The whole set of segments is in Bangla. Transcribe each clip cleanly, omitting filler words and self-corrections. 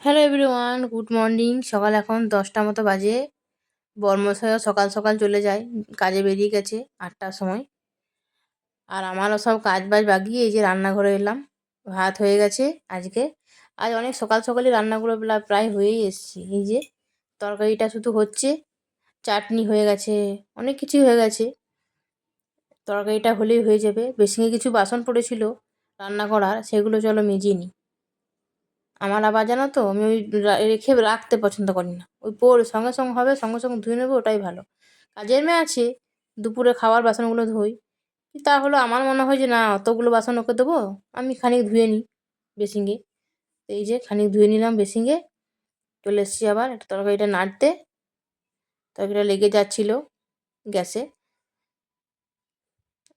Hello everyone, good morning. সকাল এখন 10টা মতো বাজে। বর্মশাইও সকাল সকাল চলে যায়, কাজে বেরিয়ে গেছে 8টার সময়। আর আমারও সব কাজ বাজ বাগিয়ে এই যে রান্নাঘরে এলাম। ভাত হয়ে গেছে আজকে। আজ অনেক সকাল সকালই রান্নাগুলো প্রায় হয়েই এসছে। এই যে তরকারিটা শুধু হচ্ছে, চাটনি হয়ে গেছে, অনেক কিছুই হয়ে গেছে। তরকারিটা হলেই হয়ে যাবে। বেসিনে কিছু বাসন পড়েছিল রান্না করার, সেগুলো চলো মেজে নিই। আমার আবার জানো তো, আমি ওই রেখে রাখতে পছন্দ করি না। ওই সঙ্গে সঙ্গে হবে, সঙ্গে সঙ্গে ধুয়ে নেবো, ওটাই ভালো। কাজের মেয়ে আছে, দুপুরে খাওয়ার বাসনগুলো ধোই। তাহলে আমার মনে হয় যে না, অতগুলো বাসন ওকে দেবো, আমি খানিক ধুয়ে নিই বেসিনে। এই যে খানিক ধুয়ে নিলাম বেসিনে। চলে এসেছি আবার একটা তরকারিটা নাড়তে। তরকারিটা লেগে যাচ্ছিলো গ্যাসে।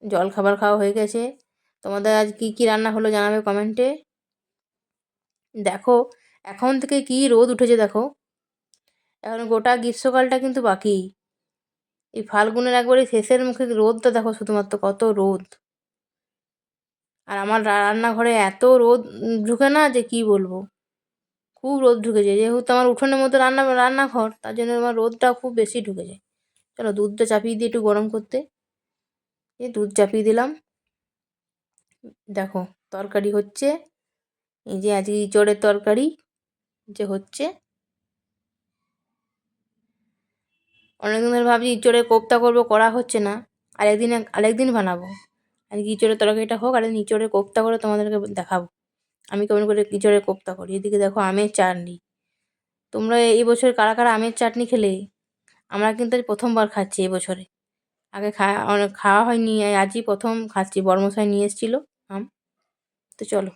জল খাবার খাওয়া হয়ে গেছে। তোমাদের আজ কি কি রান্না হলো জানাবে কমেন্টে। দেখো এখন থেকে কি রোদ উঠেছে দেখো। এখন গোটা গ্রীষ্মকালটা কিন্তু বাকি। এই ফাল্গুনের একবারে শেষের মুখে রোদটা দেখো, শুধুমাত্র কত রোদ। আর আমার রান্নাঘরে এত রোদ ঢুকে না, যে কি বলবো। খুব রোদ ঢুকেছে, যেহেতু আমার উঠোনের মধ্যে রান্নাঘর, তার জন্য আমার রোদটা খুব বেশি ঢুকে যায়। চলো দুধটা চাপিয়ে দিই একটু গরম করতে। এই দুধ চাপিয়ে দিলাম। দেখো তরকারি হচ্ছে, এই যে আজকে ইঁচড়ের তরকারি যে হচ্ছে। অনেকদিন ধরে ভাবছি ইঁচড়ের কোপ্তা করবো, করা হচ্ছে না। আরেকদিন বানাবো। আজকে ইঁচড়ের তরকারিটা হোক, আর ইঁচড়ের কোপ্তা করে তোমাদেরকে দেখাবো আমি কেমন করে ইঁচড়ের কোপ্তা করি। এদিকে দেখো আমের চাটনি। তোমরা এই বছর কারা কারা আমের চাটনি খেলে? আমরা কিন্তু আজ প্রথমবার খাচ্ছি এবছরে। আগে অনেক খাওয়া হয়নি, আজই প্রথম খাচ্ছি। বড়মশাই নিয়ে এসেছিলো আম। তো চলো